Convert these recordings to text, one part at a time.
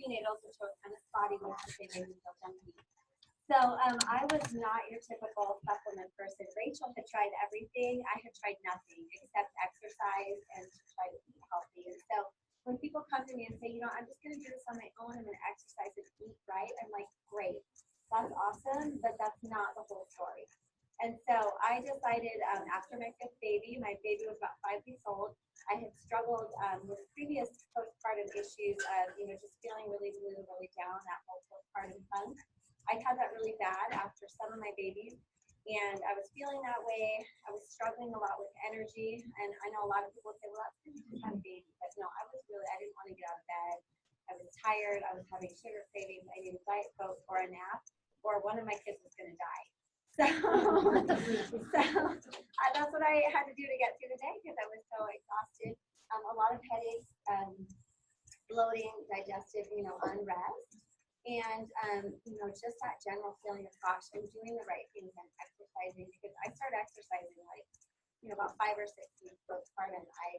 prenatals, which was kind of spotty, which they made me feel junky. So I was not your typical supplement person. Rachel had tried everything. I had tried nothing except exercise and to try to eat healthy. And so when people come to me and say, you know, I'm just going to do this on my own, I'm going to exercise and eat right, I'm like, great, that's awesome, but that's not the whole story. And so I decided after my fifth baby, my baby was about 5 weeks old, I had struggled with previous postpartum issues of, you know, just feeling really blue, really down, that whole postpartum funk. I had that really bad after some of my babies, and I was feeling that way. I was struggling a lot with energy, and I know a lot of people say, well, that's because you just had a baby, but no, I didn't want to get out of bed. I was tired. I was having sugar cravings. I needed Diet Coke or a nap, or one of my kids was going to die. So that's what I had to do to get through the day because I was so exhausted. A lot of headaches, bloating, digestive, you know, unrest. And, you know, just that general feeling of, gosh, I'm doing the right things and exercising, because I started exercising like, you know, about 5 or 6 weeks postpartum. I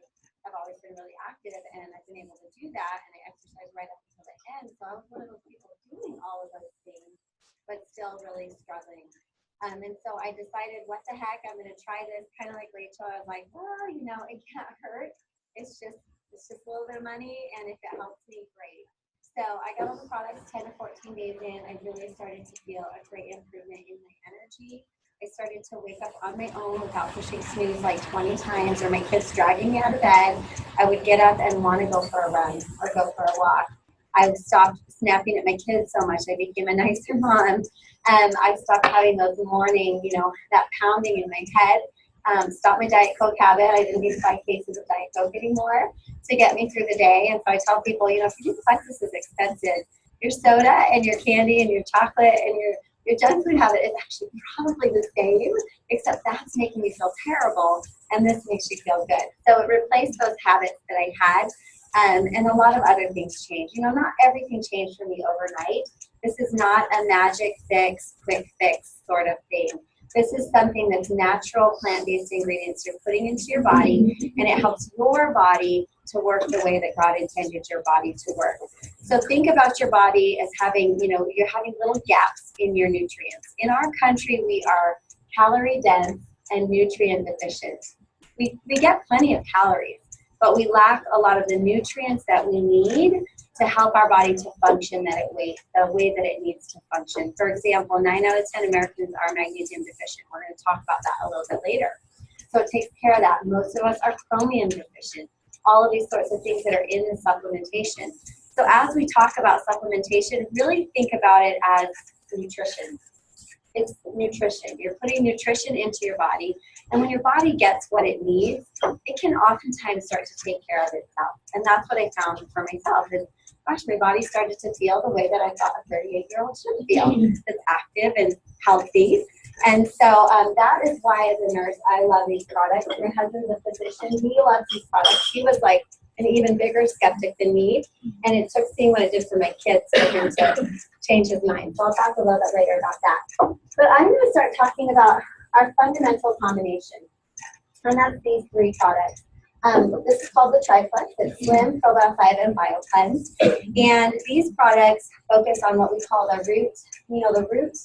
have always been really active, and I've been able to do that, and I exercise right up until the end. So I was one of those people doing all of those things, but still really struggling. And so I decided, what the heck, I'm going to try this, kind of like Rachel. I was like, well, you know, it can't hurt. It's just a little bit of money, and if it helps me, great. So I got all the products 10 to 14 days in. I really started to feel a great improvement in my energy. I started to wake up on my own without pushing snooze like 20 times or my kids dragging me out of bed. I would get up and want to go for a run or go for a walk. I stopped snapping at my kids so much. I became a nicer mom. I stopped having those morning, you know, that pounding in my head. Stopped my Diet Coke habit. I didn't need 5 cases of Diet Coke anymore to get me through the day. And so I tell people, you know, if you do Plexus is expensive, your soda and your candy and your chocolate and your junk food habit is actually probably the same, except that's making you feel terrible, and this makes you feel good. So it replaced those habits that I had, and a lot of other things changed. You know, not everything changed for me overnight. This is not a magic fix, quick fix sort of thing. This is something that's natural plant-based ingredients you're putting into your body, and it helps your body to work the way that God intended your body to work. So think about your body as having, you know, you're having little gaps in your nutrients. In our country, we are calorie dense and nutrient deficient. We get plenty of calories, but we lack a lot of the nutrients that we need to help our body to function the way that it needs to function. For example, 9 out of 10 Americans are magnesium deficient. We're going to talk about that a little bit later. So it takes care of that. Most of us are chromium deficient. All of these sorts of things that are in the supplementation. So as we talk about supplementation, really think about it as nutrition. It's nutrition. You're putting nutrition into your body, and when your body gets what it needs, it can oftentimes start to take care of itself. And that's what I found for myself is, gosh, my body started to feel the way that I thought a 38-year-old should feel. It's active and healthy. And so that is why, as a nurse, I love these products. My husband's a physician. He loves these products. He was like an even bigger skeptic than me. And it took seeing what it did for my kids for him to change his mind. So I'll talk a little bit later about that. But I'm going to start talking about our fundamental combination. And that's these 3 products. This is called the Triplex. It's Slim, Probiotic 5, and BioCleanse. And these products focus on what we call the root, the root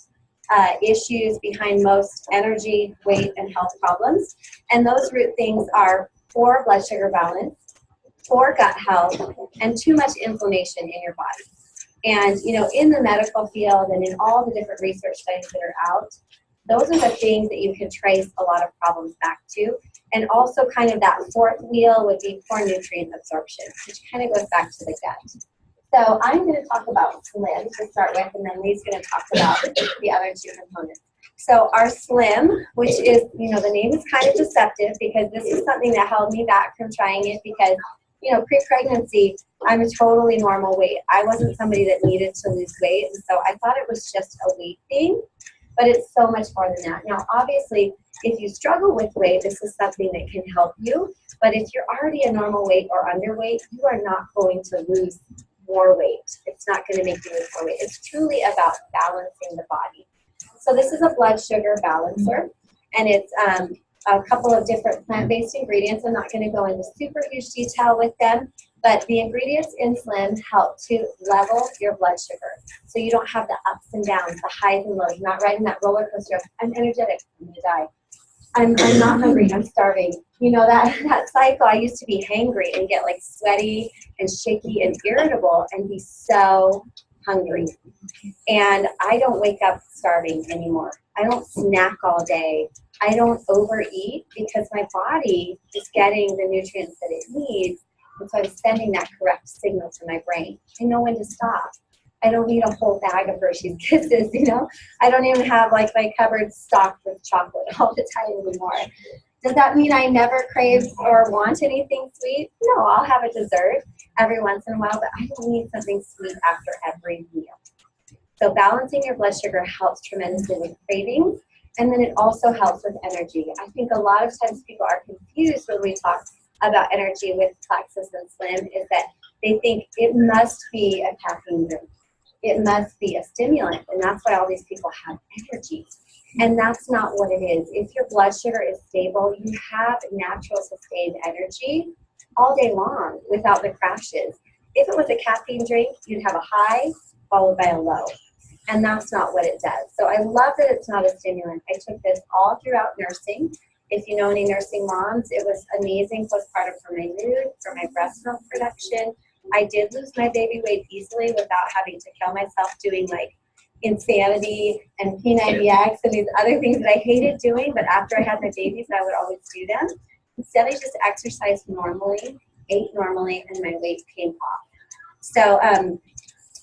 issues behind most energy, weight, and health problems. And those root things are poor blood sugar balance, poor gut health, and too much inflammation in your body. And, in the medical field and in all the different research studies that are out, those are the things that you can trace a lot of problems back to. And also kind of that 4th wheel would be poor nutrient absorption, which kind of goes back to the gut. So I'm going to talk about Slim to start with, and then Lee's going to talk about the other 2 components. So our Slim, which is, the name is kind of deceptive because this is something that held me back from trying it because, pre-pregnancy, I'm a totally normal weight. I wasn't somebody that needed to lose weight, and so I thought it was just a weight thing, but it's so much more than that. Now, obviously, if you struggle with weight, this is something that can help you, but if you're already a normal weight or underweight, you are not going to lose more weight. It's not going to make you lose more weight. It's truly about balancing the body. So this is a blood sugar balancer, and it's a couple of different plant-based ingredients. I'm not going to go into super huge detail with them, But the ingredients in Slim help to level your blood sugar. So you don't have the ups and downs, the highs and lows. You're not riding that roller coaster of, I'm energetic, I'm gonna die. I'm not hungry, I'm starving. You know, that cycle, I used to be hangry and get like sweaty and shaky and irritable and be so hungry. And I don't wake up starving anymore. I don't snack all day. I don't overeat because my body is getting the nutrients that it needs. And so I'm sending that correct signal to my brain. I know when to stop. I don't need a whole bag of Hershey's Kisses, you know? I don't even have like my cupboard stocked with chocolate all the time anymore. Does that mean I never crave or want anything sweet? No, I'll have a dessert every once in a while, but I don't need something sweet after every meal. So balancing your blood sugar helps tremendously with cravings, and then it also helps with energy. I think a lot of times people are confused when we talk about energy with Plexus and Slim is that they think it must be a caffeine drink. It must be a stimulant, and that's why all these people have energy. And that's not what it is. If your blood sugar is stable, you have natural sustained energy all day long without the crashes. If it was a caffeine drink, you'd have a high followed by a low. And that's not what it does. So I love that it's not a stimulant. I took this all throughout nursing. If you know any nursing moms, it was amazing postpartum for my mood, for my breast milk production. I did lose my baby weight easily without having to kill myself doing like Insanity and P90X and these other things that I hated doing, but after I had my babies, I would always do them. Instead, I just exercised normally, ate normally, and my weight came off. So,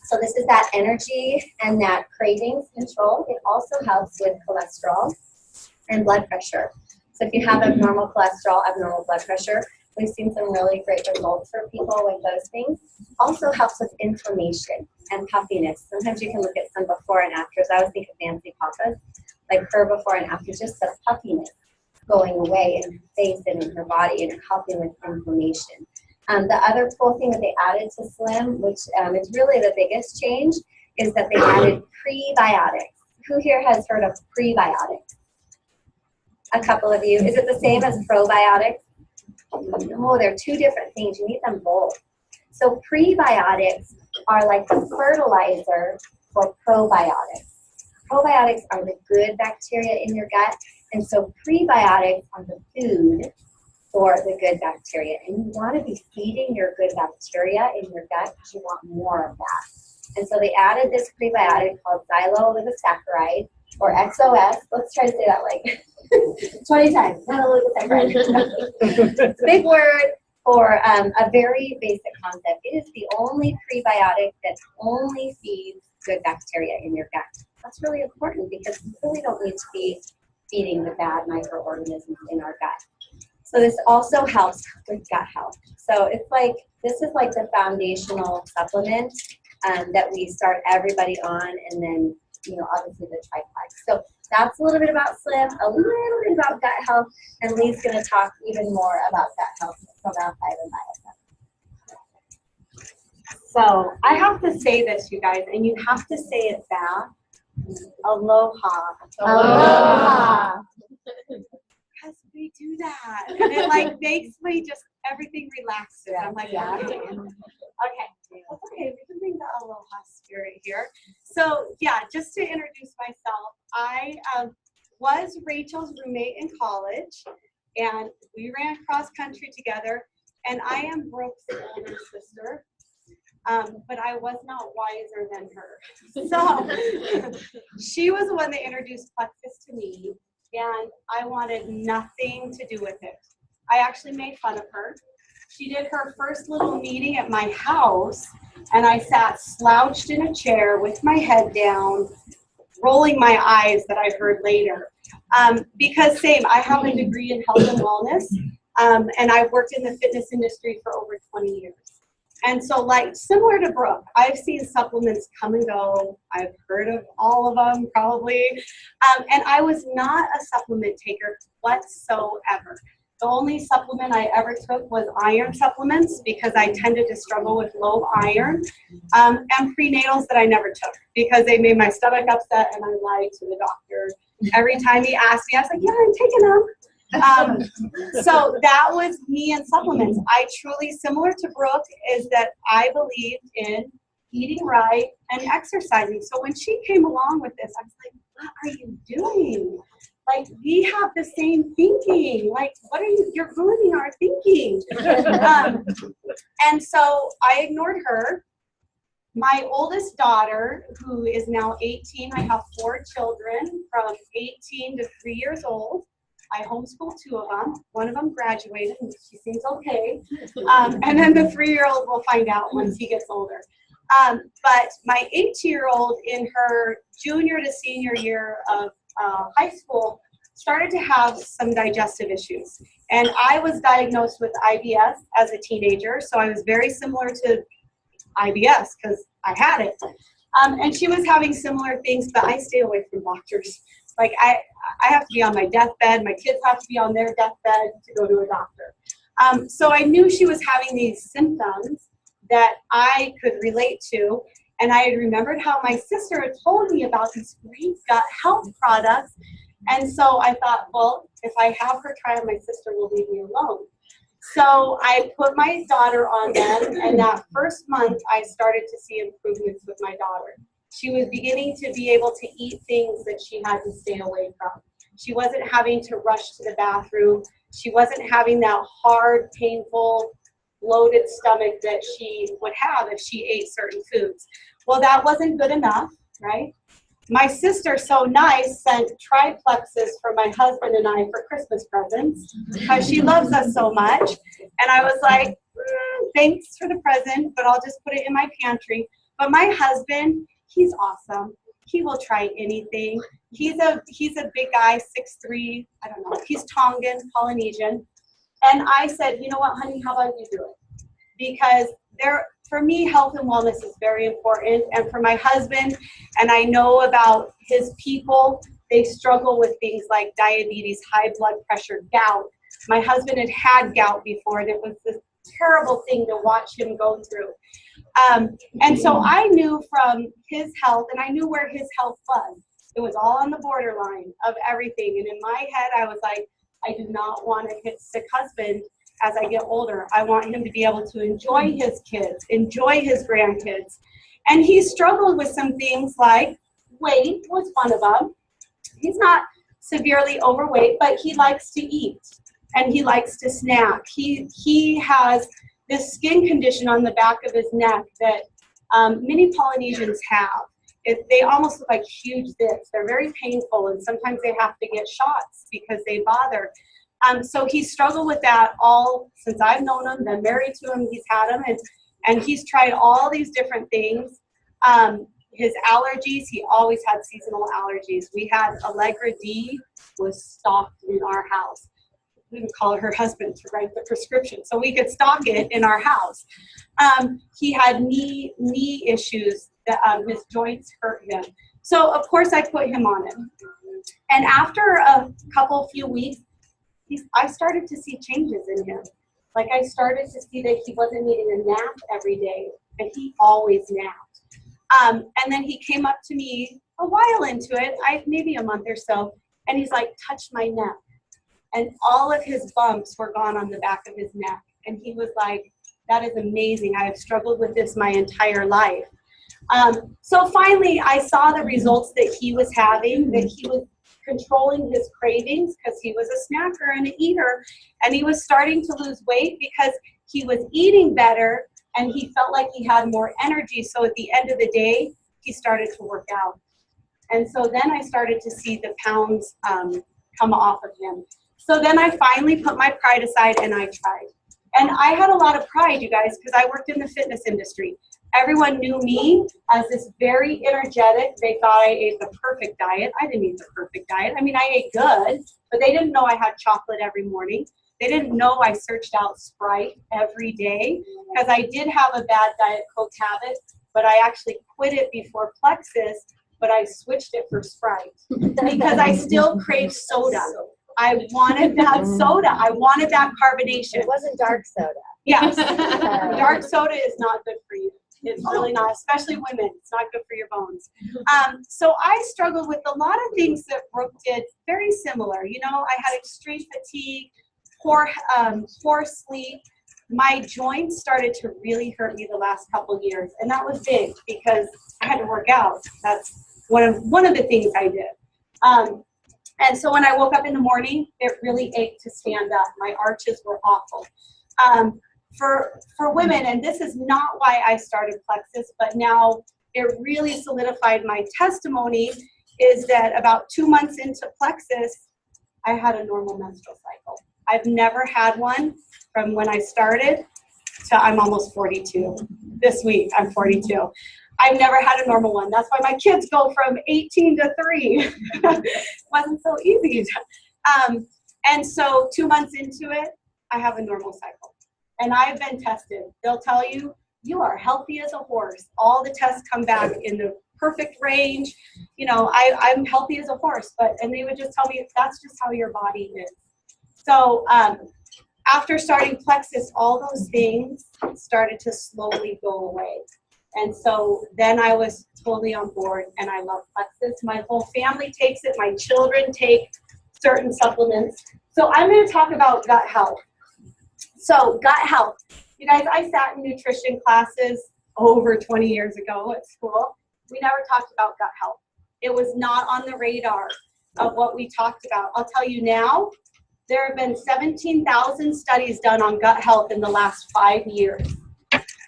so this is that energy and that cravings control. It also helps with cholesterol and blood pressure. So if you have abnormal cholesterol, abnormal blood pressure, we've seen some really great results for people with those things. Also helps with inflammation and puffiness. Sometimes you can look at some before and afters. I always think of Nancy Papas, like her before and after, just the puffiness going away in her face and in her body, and helping with inflammation. The other cool thing that they added to Slim, which is really the biggest change, is that they added prebiotics. Who here has heard of prebiotics? A couple of you. Is it the same as probiotics? No, they're two different things. You need them both. So prebiotics are like the fertilizer for probiotics. Probiotics are the good bacteria in your gut, and so prebiotics are the food for the good bacteria. And you want to be feeding your good bacteria in your gut because you want more of that. And so they added this prebiotic called xylooligosaccharide, or XOS. Let's try to say that like 20 times. Xylooligosaccharide. It's a big word for a very basic concept. It is the only prebiotic that only feeds good bacteria in your gut. That's really important because we really don't need to be feeding the bad microorganisms in our gut. So this also helps with gut health. So it's like, this is like the foundational supplement that we start everybody on, and then, you know, obviously the triplex. So that's a little bit about Slim, a little bit about gut health, and Lee's going to talk even more about gut health from outside and bioscience. So I have to say this, you guys, and you have to say it back. Aloha. Aloha. Because we do that. And it like makes me just everything relaxed. I'm like, yeah. Okay. That's okay. We can bring the aloha spirit here. So yeah, just to introduce myself, I was Rachel's roommate in college, and we ran cross country together, and I am Brooke's older sister. But I was not wiser than her. So she was the one that introduced Plexus to me, and I wanted nothing to do with it. I actually made fun of her. She did her first little meeting at my house, and I sat slouched in a chair with my head down, rolling my eyes that I heard later. Because same, I have a degree in health and wellness, and I've worked in the fitness industry for over 20 years. And so, like, similar to Brooke, I've seen supplements come and go. I've heard of all of them, probably. And I was not a supplement taker whatsoever. The only supplement I ever took was iron supplements because I tended to struggle with low iron, and prenatals that I never took because they made my stomach upset, and I lied to the doctor. Every time he asked me, I was like, yeah, I'm taking them. So that was me and supplements. I truly, similar to Brooke, is that I believed in eating right and exercising. So when she came along with this, I was like, what are you doing? Like, we have the same thinking. Like, what are you, you're ruining our thinking. And so I ignored her. My oldest daughter, who is now 18, I have 4 children from 18 to 3 years old. I homeschool 2 of them. One of them graduated, and she seems okay. And then the 3-year-old will find out once he gets older. But my 18-year-old in her junior to senior year of high school started to have some digestive issues. And I was diagnosed with IBS as a teenager, so I was very similar to IBS because I had it. And she was having similar things, but I stay away from doctors. Like, I have to be on my deathbed. My kids have to be on their deathbed to go to a doctor. So I knew she was having these symptoms that I could relate to. And I had remembered how my sister had told me about these great gut health products. And so I thought, well, if I have her try them, my sister will leave me alone. So I put my daughter on them, and that first month I started to see improvements with my daughter. She was beginning to be able to eat things that she had to stay away from. She wasn't having to rush to the bathroom. She wasn't having that hard, painful, bloated stomach that she would have if she ate certain foods. Well, that wasn't good enough, right? My sister, so nice, sent triplexes for my husband and I for Christmas presents because she loves us so much. And I was like, thanks for the present, but I'll just put it in my pantry. But my husband, he's awesome. He will try anything. He's a big guy, 6'3", I don't know. He's Tongan, Polynesian. And I said, you know what, honey, how about you do it? Because for me, health and wellness is very important. And for my husband, and I know about his people, they struggle with things like diabetes, high blood pressure, gout. My husband had had gout before, and it was this terrible thing to watch him go through. And so I knew from his health, and I knew where his health was. It was all on the borderline of everything. And in my head, I was like, I do not want a sick husband as I get older. I want him to be able to enjoy his kids, enjoy his grandkids. And he struggled with some things like weight was one of them. He's not severely overweight, but he likes to eat and he likes to snack. He has this skin condition on the back of his neck that many Polynesians have. They almost look like huge zits. They're very painful, and sometimes they have to get shots because they bother. So he struggled with that all since I've known him, been married to him, he's had him, and he's tried all these different things. His allergies, he always had seasonal allergies. We had Allegra D was stocked in our house. We would call her husband to write the prescription so we could stock it in our house. He had knee issues, that his joints hurt him. So of course I put him on it. And after a few weeks, I started to see changes in him. Like, I started to see that he wasn't needing a nap every day, and he always napped. And then he came up to me a while into it, maybe a month or so, and he's like, touch my neck. And all of his bumps were gone on the back of his neck. And he was like, that is amazing. I have struggled with this my entire life. So finally, I saw the results that he was having, that he was controlling his cravings because he was a snacker and an eater, and he was starting to lose weight because he was eating better and he felt like he had more energy. So at the end of the day, he started to work out. And so then I started to see the pounds come off of him. So then I finally put my pride aside and I tried. And I had a lot of pride, you guys, because I worked in the fitness industry. Everyone knew me as this very energetic. They thought I ate the perfect diet. I didn't eat the perfect diet. I mean, I ate good, but they didn't know I had chocolate every morning. They didn't know I searched out Sprite every day, because I did have a bad Diet Coke habit, but I actually quit it before Plexus, but I switched it for Sprite because I still crave soda. I wanted that soda. I wanted that carbonation. It wasn't dark soda. Yes. Dark soda is not good for you. It's really not, especially women. It's not good for your bones. So I struggled with a lot of things that Brooke did, very similar. You know, I had extreme fatigue, poor sleep. My joints started to really hurt me the last couple years, and that was big because I had to work out. That's one of the things I did. And so when I woke up in the morning, it really ached to stand up. My arches were awful. For women, and this is not why I started Plexus, but now it really solidified my testimony, is that about 2 months into Plexus, I had a normal menstrual cycle. I've never had one from when I started to I'm almost 42. This week, I'm 42. I've never had a normal one. That's why my kids go from 18 to 3. Wasn't so easy. And so 2 months into it, I have a normal cycle. And I've been tested. They'll tell you, you are healthy as a horse. All the tests come back in the perfect range. You know, I'm healthy as a horse. And they would just tell me, that's just how your body is. So after starting Plexus, all those things started to slowly go away. And so then I was totally on board, and I love Plexus. My whole family takes it. My children take certain supplements. So I'm going to talk about gut health. So gut health. You guys, I sat in nutrition classes over 20 years ago at school. We never talked about gut health. It was not on the radar of what we talked about. I'll tell you now, there have been 17,000 studies done on gut health in the last 5 years.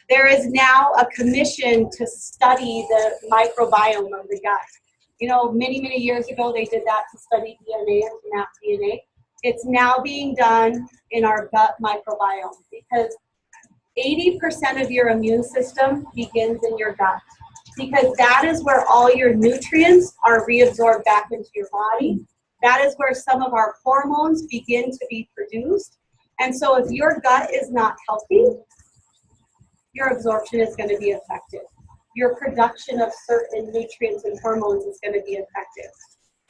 There is now a commission to study the microbiome of the gut. You know, many, many years ago, they did that to study DNA and to map DNA. It's now being done in our gut microbiome because 80% of your immune system begins in your gut, because that is where all your nutrients are reabsorbed back into your body. That is where some of our hormones begin to be produced. And so if your gut is not healthy, your absorption is going to be affected. Your production of certain nutrients and hormones is going to be affected.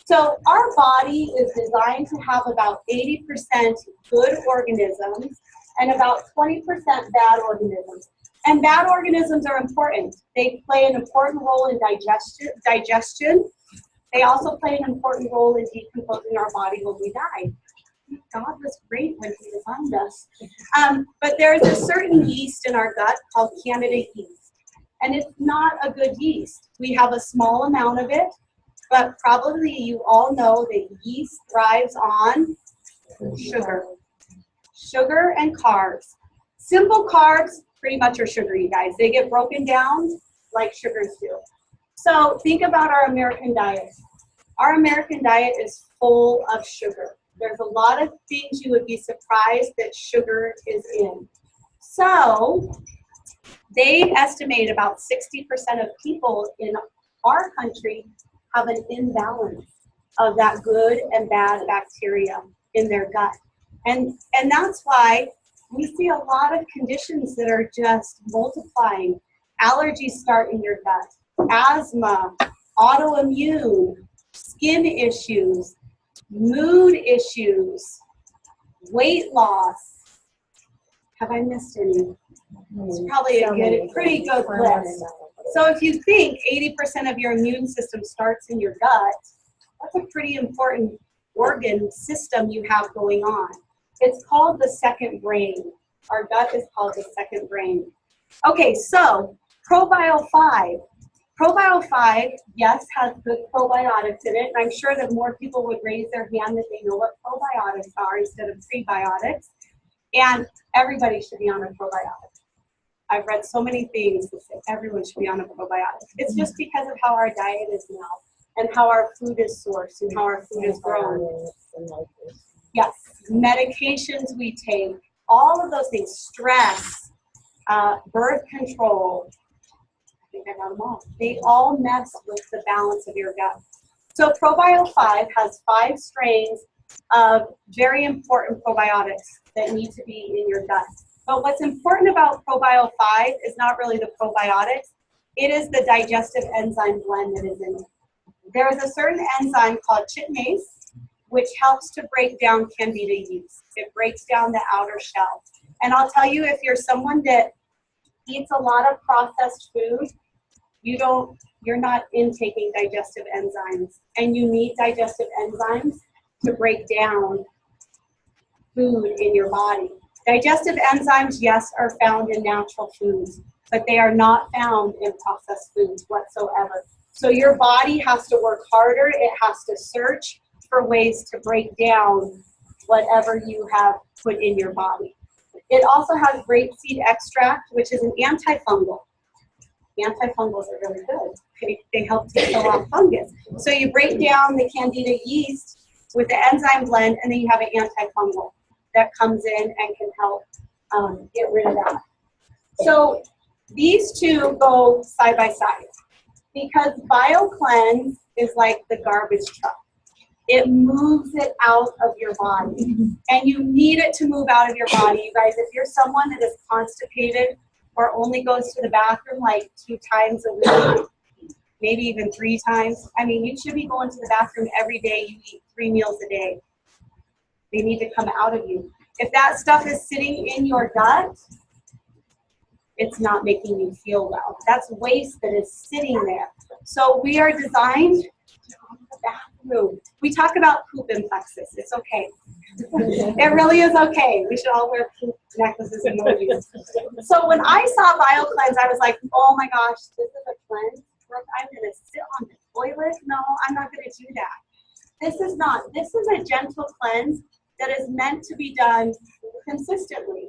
So our body is designed to have about 80% good organisms and about 20% bad organisms. And bad organisms are important. They play an important role in digestion. They also play an important role in decomposing our body when we die. God was great when he designed us. But there's a certain yeast in our gut called Candida yeast. And it's not a good yeast. We have a small amount of it, but probably you all know that yeast thrives on sugar. Sugar and carbs. Simple carbs pretty much are sugar, you guys. They get broken down like sugars do. So think about our American diet. Our American diet is full of sugar. There's a lot of things you would be surprised that sugar is in. So they estimate about 60% of people in our country have an imbalance of that good and bad bacteria in their gut. And that's why we see a lot of conditions that are just multiplying. Allergies start in your gut, asthma, autoimmune, skin issues, mood issues, weight loss. Have I missed any? It's probably a pretty good list. So if you think 80% of your immune system starts in your gut, that's a pretty important organ system you have going on. It's called the second brain. Our gut is called the second brain. Okay, so ProBio 5. ProBio 5, yes, has good probiotics in it, and I'm sure that more people would raise their hand that they know what probiotics are instead of prebiotics, and everybody should be on a probiotic. I've read so many things that say everyone should be on a probiotic. It's just because of how our diet is now, and how our food is sourced, and how our food is grown. Yes, medications we take, all of those things, stress, birth control, I think I got them all. They all mess with the balance of your gut. So ProBio 5 has 5 strains of very important probiotics that need to be in your gut. But what's important about ProBio 5 is not really the probiotics. It is the digestive enzyme blend that is in it. There is a certain enzyme called chitnase, which helps to break down Candida yeast. It breaks down the outer shell. And I'll tell you, if you're someone that eats a lot of processed food, you're not intaking digestive enzymes, and you need digestive enzymes to break down food in your body. Digestive enzymes, yes, are found in natural foods, but they are not found in processed foods whatsoever. So your body has to work harder. It has to search for ways to break down whatever you have put in your body. It also has grapeseed extract, which is an antifungal. Antifungals are really good. They help to kill off fungus. So you break down the candida yeast with the enzyme blend, and then you have an antifungal that comes in and can help get rid of that. So these two go side by side because BioCleanse is like the garbage truck. It moves it out of your body, and you need it to move out of your body. You guys, if you're someone that is constipated or only goes to the bathroom like 2 times a week, maybe even 3 times, I mean, you should be going to the bathroom every day. You eat 3 meals a day. They need to come out of you. If that stuff is sitting in your gut, it's not making you feel well. That's waste that is sitting there. So we are designed to go to the bathroom. We talk about poop in Plexus. It's okay. It really is okay. We should all wear poop necklaces and emojis. So when I saw BioCleanse, I was like, oh my gosh, this is a cleanse. I'm going to sit on the toilet? No, I'm not going to do that. This is not. This is a gentle cleanse that is meant to be done consistently.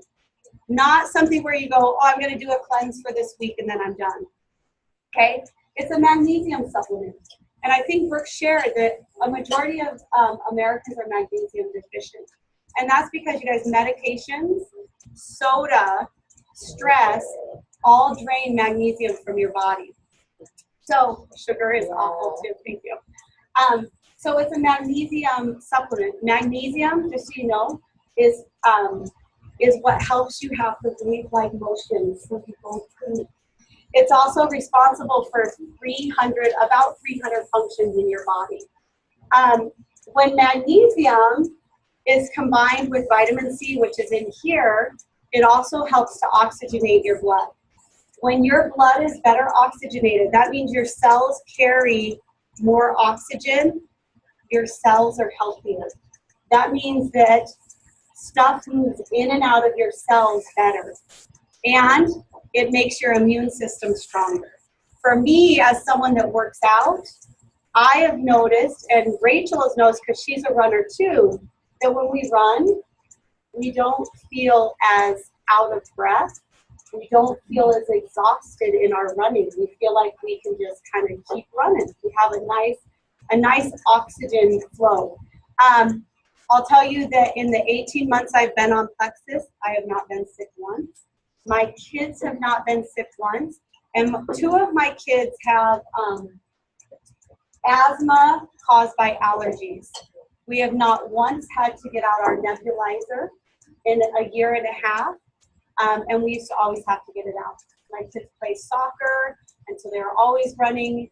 Not something where you go, oh, I'm going to do a cleanse for this week and then I'm done. Okay? It's a magnesium supplement. And I think Brooke shared that a majority of Americans are magnesium deficient. And that's because, you guys, medications, soda, stress, all drain magnesium from your body. So sugar is awful too. Thank you. So it's a magnesium supplement. Magnesium, just so you know, is what helps you have the wave-like motions when people poop. It's also responsible for about 300 functions in your body. When magnesium is combined with vitamin C, which is in here, it also helps to oxygenate your blood. When your blood is better oxygenated, that means your cells carry more oxygen, your cells are healthier. That means that stuff moves in and out of your cells better. And it makes your immune system stronger. For me, as someone that works out, I have noticed, and Rachel has noticed because she's a runner too, that when we run, we don't feel as out of breath. We don't feel as exhausted in our running. We feel like we can just kind of keep running. We have a nice oxygen flow. I'll tell you that in the 18 months I've been on Plexus, I have not been sick once. My kids have not been sick once. And 2 of my kids have asthma caused by allergies. We have not once had to get out our nebulizer in a year and a half. And we used to always have to get it out. My kids play soccer, and so they were always running.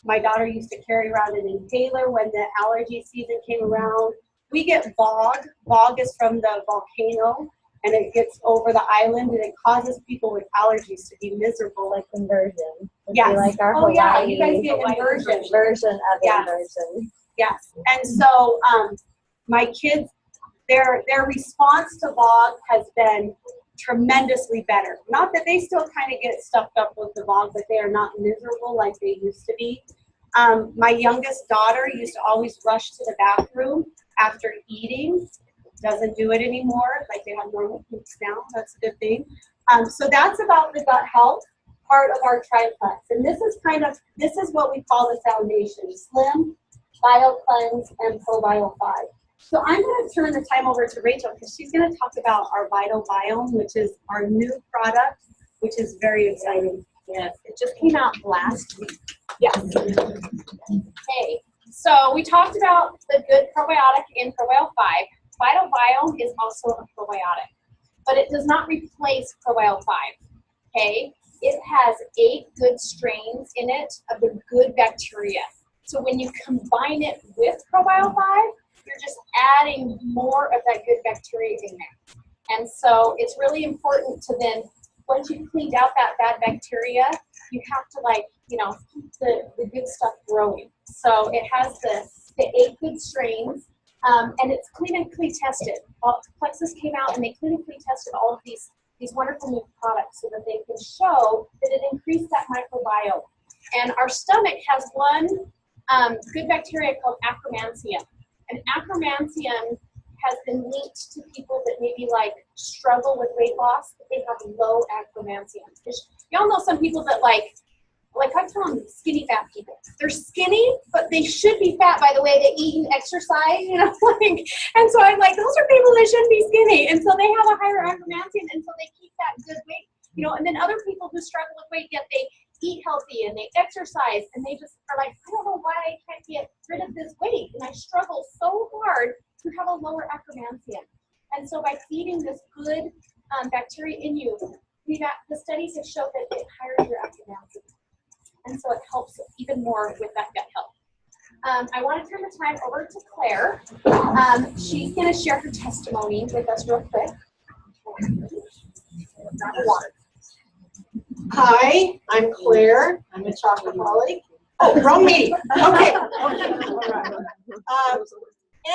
My daughter used to carry around an inhaler when the allergy season came around. We get fog. Fog is from the volcano, and it gets over the island, and it causes people with allergies to be miserable. Like inversion. Yes. Like our Hawaii, yeah, you guys get inversion. Version of Yes. inversion. Yes. And so my kids, their response to fog has been tremendously better. Not that they still kind of get stuffed up with the fog, but they are not miserable like they used to be. My youngest daughter used to always rush to the bathroom after eating. Doesn't do it anymore. Like, they have normal poops now. That's a good thing. So that's about the gut health part of our triplex. And this is what we call the foundation: Slim, BioCleanse, and ProBio 5. So I'm going to turn the time over to Rachel because she's going to talk about our microbiome, which is our new product, which is very exciting. Yes, it just came out last week. Yes. Okay, so we talked about the good probiotic in ProBio 5. Microbiome is also a probiotic, but it does not replace ProBio 5. Okay, it has 8 good strains in it of the good bacteria. So when you combine it with ProBio 5, you're just adding more of that good bacteria in there. And so it's really important to then once you've cleaned out that bad bacteria, you have to keep the good stuff growing. So it has the 8 good strains, and it's clinically tested. Plexus came out and they clinically tested all of these wonderful new products so that they can show that it increased that microbiome. And our stomach has one good bacteria called Akkermansia. And Akkermansia has been linked to people that maybe struggle with weight loss, but they have low Akkermansia. Y'all know some people that I call them skinny fat people. They're skinny, but they should be fat by the way they eat and exercise, and so I'm like, those are people that shouldn't be skinny. And so they have a higher Akkermansia, and so they keep that good weight, and then other people who struggle with weight, yet they eat healthy and they exercise, and they just are like, I don't know why I can't get rid of this weight, and I struggle so hard to have a lower Akkermansia. And so by feeding this good bacteria in you, the studies have showed that it higher your Akkermansia. And so it helps even more with that gut health. I want to turn the time over to Claire. She's going to share her testimony with us real quick. Hi, I'm Claire. I'm a chocoholic. Oh, wrong meeting. Okay. All right.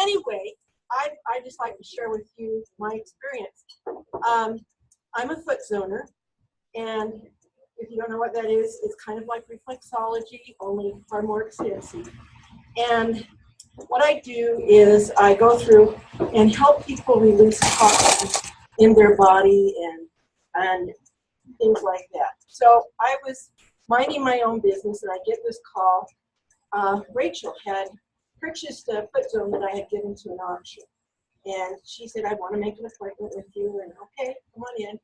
Anyway, I just like to share with you my experience. I'm a foot zoner, and if you don't know what that is, it's kind of like reflexology, only far more extensive. And what I do is I go through and help people release toxins in their body and things like that. So I was minding my own business, and I get this call. Rachel had purchased a foot zone that I had given to an auction, and she said, I want to make an appointment with you, and okay, come on in.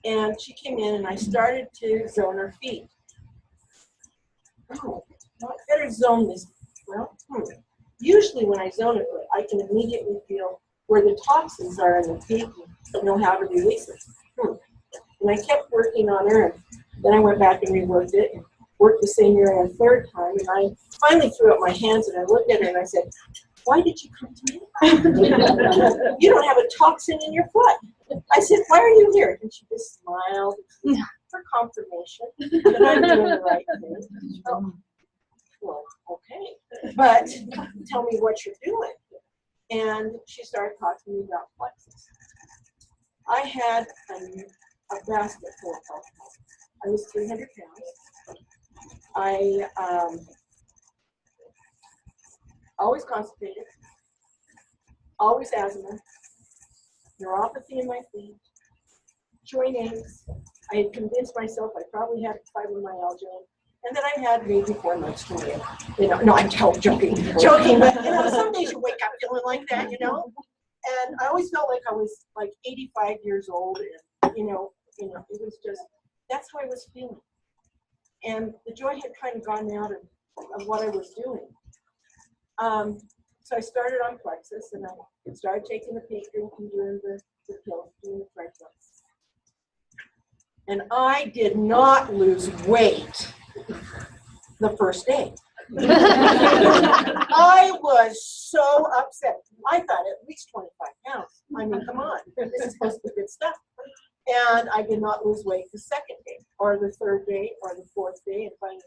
And she came in, and I started to zone her feet. Oh, what better zone this? Well, usually when I zone a foot, I can immediately feel where the toxins are in the feet and know how to release it. And I kept working on her, and then I went back and reworked it, and worked the same area a third time, and I finally threw up my hands, and I looked at her, and I said, why did you come to me? You don't have a toxin in your foot. I said, why are you here? And she just smiled for confirmation that I'm doing the right thing. Oh, well, okay, but tell me what you're doing. And she started talking to me about Plexus. I had a basket full of alcohol. I was 300 pounds. I always constipated, always asthma, neuropathy in my feet, joint aches. I had convinced myself I probably had fibromyalgia, and then I had maybe 4 months to live. No, I'm joking, but some days you wake up feeling like that, And I always felt like I was like 85 years old, and it was just, that's how I was feeling. And the joy had kind of gone out of what I was doing. So I started on Plexus, and I started taking the pain drink and doing the pills, doing the Plexus. And I did not lose weight the first day. I was so upset. I thought at least 25 pounds. I mean, come on, this is supposed to be good stuff. And I did not lose weight the second day, or the third day, or the fourth day. And finally,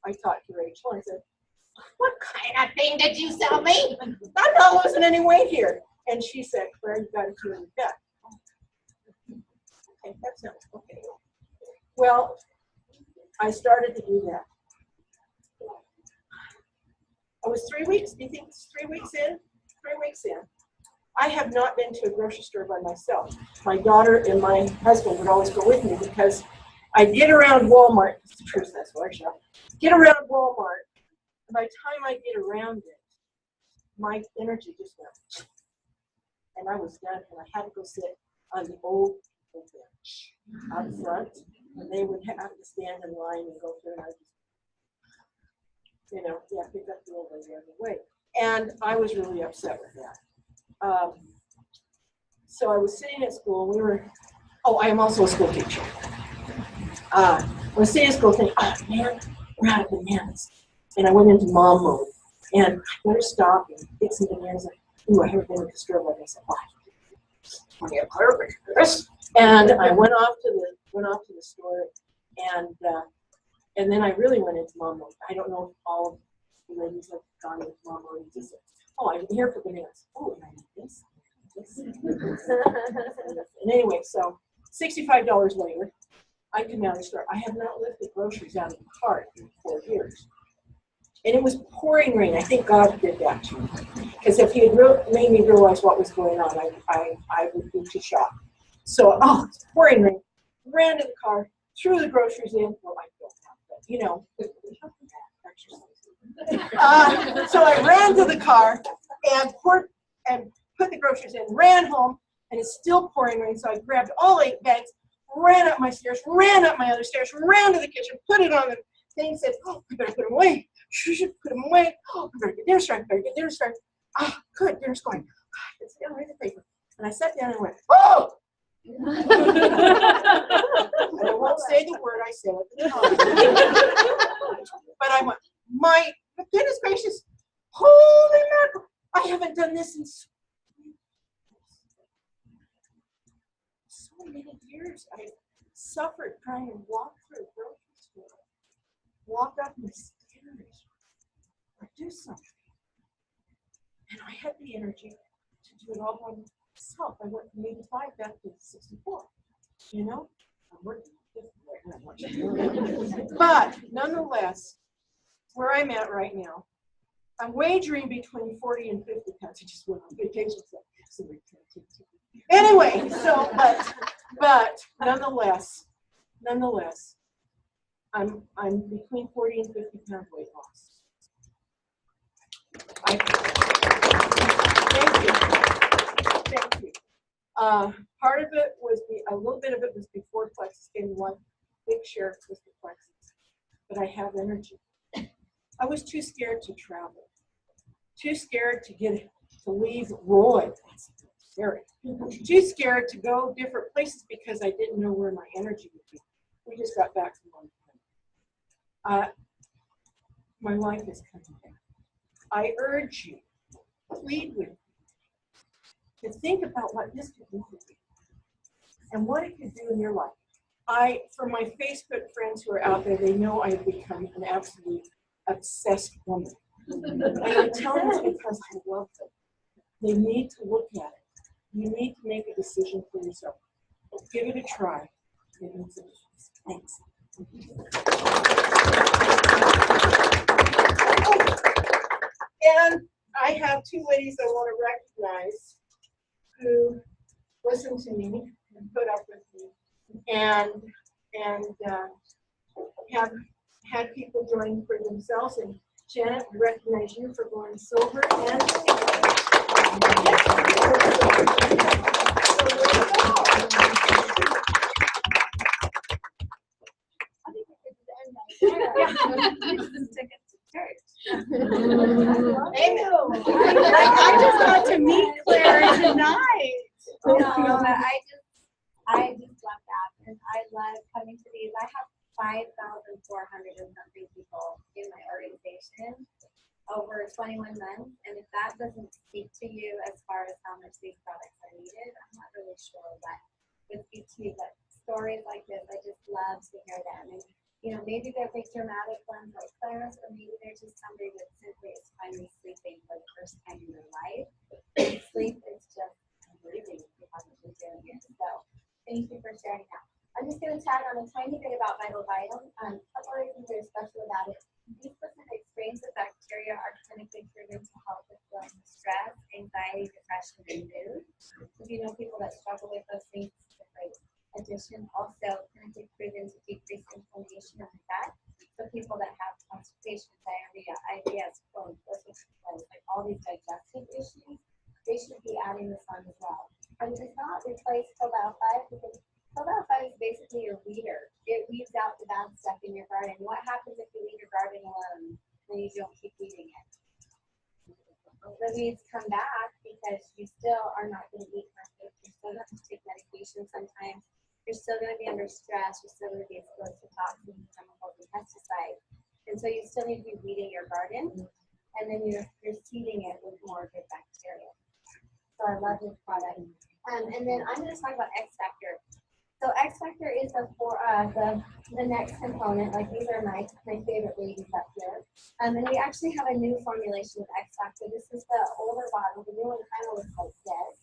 I talked to Rachel. I said, what kind of thing did you sell me? I'm not losing any weight here. And she said, Claire, you got to do your gut. Okay, that sounds okay. Well, I started to do that. I was 3 weeks. Do you think it's 3 weeks in? 3 weeks in. I have not been to a grocery store by myself. My daughter and my husband would always go with me because I get around Walmart. It's the truth, that's where I shop. Get around Walmart. And by the time I get around it, my energy just went. And I was done, and I had to go sit on the old bench out front. And they would have to stand in line and go through, and I just, pick up the old lady on the way. And I was really upset with that. So I was sitting at school, and I am also a school teacher. I was sitting at school thinking, oh man, we're out of bananas. And I went into mom mode, and I better stop and get some bananas. Ooh, I haven't been to the store like I said, and I went off to went off to the store, and then I really went into mom mode. I don't know if all of the ladies have gone into mom mode and just said, oh, I'm here for bananas. Oh, and I need this. And anyway, so $65 later, I come out of the store. I have not lifted groceries out of the cart in 4 years. And it was pouring rain. I think God did that to me. Because if He had made me realize what was going on, I would be too shocked. So, it's pouring rain. Ran to the car, threw the groceries in. Well, I don't have that, you know. So I ran to the car and put the groceries in, ran home, and it's still pouring rain. So I grabbed all 8 bags, ran up my stairs, ran up my other stairs, ran to the kitchen, put it on the thing, said, oh, I better put them away. Put them away. Oh, I better get dinner started. Good, dinner's going. It's down right in the paper. And I sat down and went, oh! And I won't say the word I said at the time. But I went, my goodness gracious, holy mackerel, I haven't done this in so many years. I suffered trying to walk through a grocery store, walk up the stairs, or do something. And I had the energy to do it all by myself. I went from 85 back to 64. You know? I'm working differently. But nonetheless, where I'm at right now, I'm wagering between 40 and 50 pounds. I just went on vacation. Anyway, so but nonetheless, I'm between 40 and 50 pound weight loss. Thank you. Part of it was a little bit of it was before Plexus came. One big share was the Plexus, but I have energy. I was too scared to travel, too scared to leave Roy. That's scary. Too scared to go different places because I didn't know where my energy would be. We just got back from Montana. My life is coming back. I urge you, plead with you, to think about what this could do for you and what it could do in your life. For my Facebook friends who are out there, they know I've become an absolute obsessed woman. And I'm telling this because I love them. They need to look at it. You need to make a decision for yourself. Give it a try. Thanks. And I have 2 ladies I want to recognize who listen to me and put up with me and have had people join for themselves. And Janet, I recognize you for going silver and I just got to meet Claire tonight. I just love that, and I love coming to these. I have 5,400 and something people in my organization over 21 months, and if that doesn't speak to you as far as how much these products are needed, I'm not really sure what would speak to you. But stories like this, I just love to hear them. And maybe they're big dramatic ones like Claire's, or maybe they're just somebody that simply is finally sleeping for the first time in their life. Sleep is just amazing if you haven't been doing it. So thank you for sharing that. I'm just going to tag on a tiny bit about microbiome. A couple of things that are special about it. These specific strains of bacteria are clinically proven to help with stress, anxiety, depression, and mood. If you know people that struggle with those things, it's a great addition. Also, clinically proven to decrease inflammation of the gut. So people that have constipation, diarrhea, IBS, Crohn's, like all these digestive issues, they should be adding this on as well. And it does not replace probiotic 5 because probiotic is basically your weeder. It weeds out the bad stuff in your garden. What happens if you leave your garden alone and you don't keep weeding it? The weeds come back because you still are not going to eat perfect. You're still going to take medication sometimes. You're still going to be under stress. You're still going to be exposed to toxins, chemicals, and pesticides. And so you still need to be weeding your garden, and then you're seeding it with more good bacteria. So I love this product. And then I'm going to talk about X Factor. So So X factor is the next component. Like these are my favorite ladies up here. And we actually have a new formulation of X factor. This is the older bottle. The new one kind of looks like this.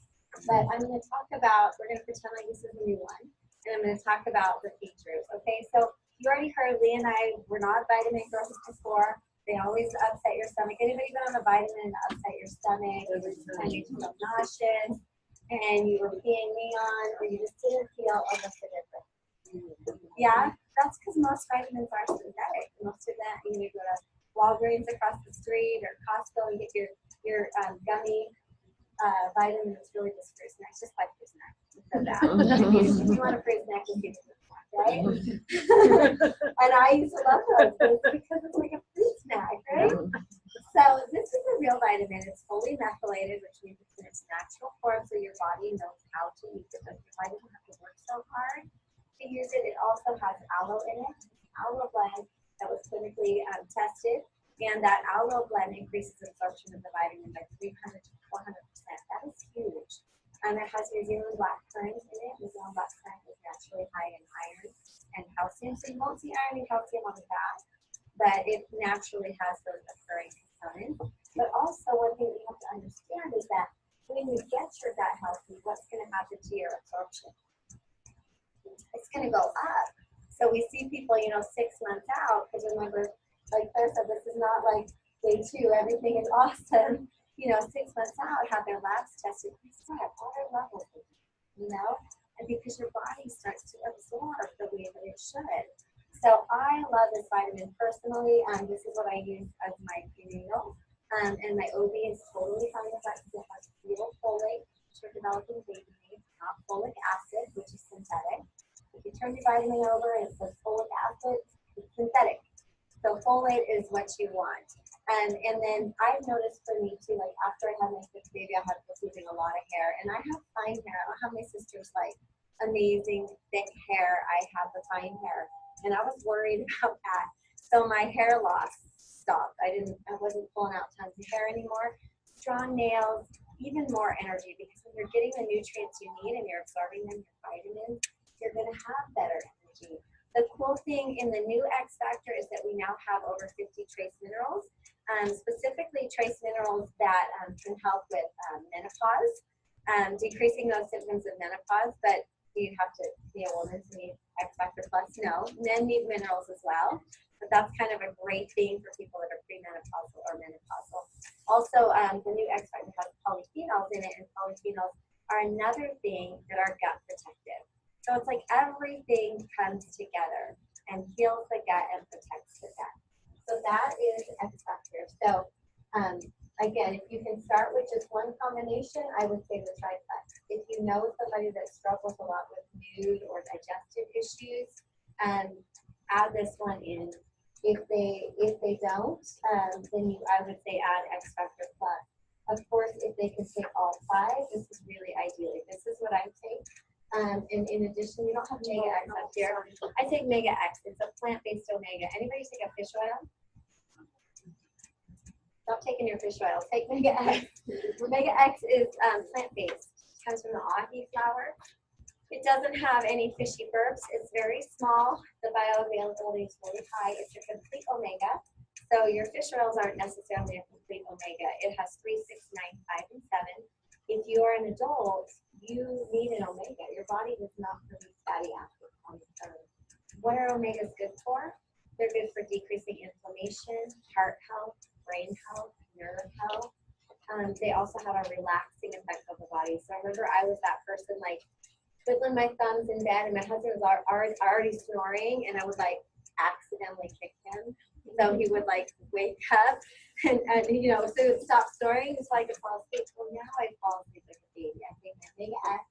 But I'm going to talk about, we're going to pretend like this is a new one. And I'm going to talk about the features. Okay, so you already heard Lee and I were not vitamin girls before. They always upset your stomach. Anybody been on a vitamin and upset your stomach? Every time you feel nauseous and you were peeing neon or you just didn't feel a little different. Yeah, that's because most vitamins are synthetic. Most of that, you go to Walgreens across the street or Costco and get your gummy vitamin that's really just fruit snacks, just like fruit snacks. So that if you want a fruit snack, just get a fruit snack, right? And I used to love those because it's like a fruit snack, right? So this is a real vitamin. It's fully methylated, which means it's in its natural form, so your body knows how to use it. Your body doesn't have to work so hard to use it. It also has aloe in it, aloe blend that was clinically tested, and that aloe blend increases absorption of the vitamin by 300 to 400%. That is huge. It has New Zealand black currant in it. New Zealand black currant is naturally high in iron and calcium, so you won't see iron and calcium on the back, but it naturally has those occurring components. But also, one thing that you have to understand is that when you get your gut healthy, what's going to happen to your absorption? It's going to go up. So we see people, 6 months out, because remember, like Claire said, this is not like day 2, everything is awesome. 6 months out, have their labs tested, they still have water levels, and because your body starts to absorb the way that it should. So I love this vitamin personally. This is what I use as my prenatal. And my OB is totally fine with that because it has real folate, which are developing baby needs, not folic acid, which is synthetic. If you turn your vitamin over and it says folic acid, it's synthetic. So folate is what you want. And then I've noticed for me too, like after I had my 5th baby, I was losing a lot of hair. And I have fine hair. I don't have my sister's like amazing thick hair. I have the fine hair. And I was worried about that. So my hair loss stopped. I wasn't pulling out tons of hair anymore. Strong nails, even more energy, because when you're getting the nutrients you need and you're absorbing them, your vitamins, you're going to have better energy. The cool thing in the new X Factor is that we now have over 50 trace minerals, specifically trace minerals that can help with menopause, decreasing those symptoms of menopause. But do you have to be a woman to need X Factor Plus? No. Men need minerals as well. But that's kind of a great thing for people that are premenopausal or menopausal. Also, the new X Factor has polyphenols in it, and polyphenols are another thing that are gut protective. So it's like everything comes together and heals the gut and protects the gut. So that is X Factor. So again, if you can start with just one combination, I would say the triplex. If you know somebody that struggles a lot with mood or digestive issues, add this one in. If they don't, then I would say add X Factor Plus. Of course, if they can take all 5, this is really ideal. This is what I take. And in addition, you don't have Mega X up here. I take Mega X. It's a plant-based omega. Anybody take a fish oil? Stop taking your fish oil. Take Mega X. Mega X is plant-based. It comes from the ahi flower. It doesn't have any fishy burps. It's very small. The bioavailability is really high. It's a complete omega. So your fish oils aren't necessarily a complete omega. It has 3, 6, 9, 5, and 7. If you are an adult, you need an omega. Your body does not produce fatty acids on its own. What are omegas good for? They're good for decreasing inflammation, heart health, brain health, nerve health. They also have a relaxing effect on the body. So I remember I was that person like twiddling my thumbs in bed, and my husband was already snoring, and I would like accidentally kick him. So he would like wake up and so he would stop snoring so I could fall asleep. Well, now I fall asleep like a baby. I take my Mega X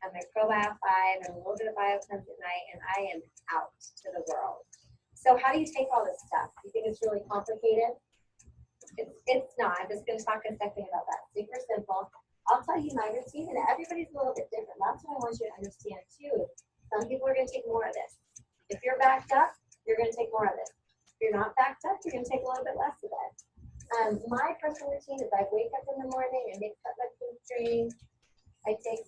and my Probio 5 and a little bit of Biocleanse at night, and I am out to the world. So how do you take all this stuff? You think it's really complicated? It's not. I'm just going to talk a second about that. Super simple. I'll tell you my routine, and everybody's a little bit different. That's what I want you to understand too. Some people are going to take more of this. If you're backed up, you're going to take more of this. If you're not backed up, you're going to take a little bit less of it. My personal routine is I wake up in the morning and mix up my food drink. I take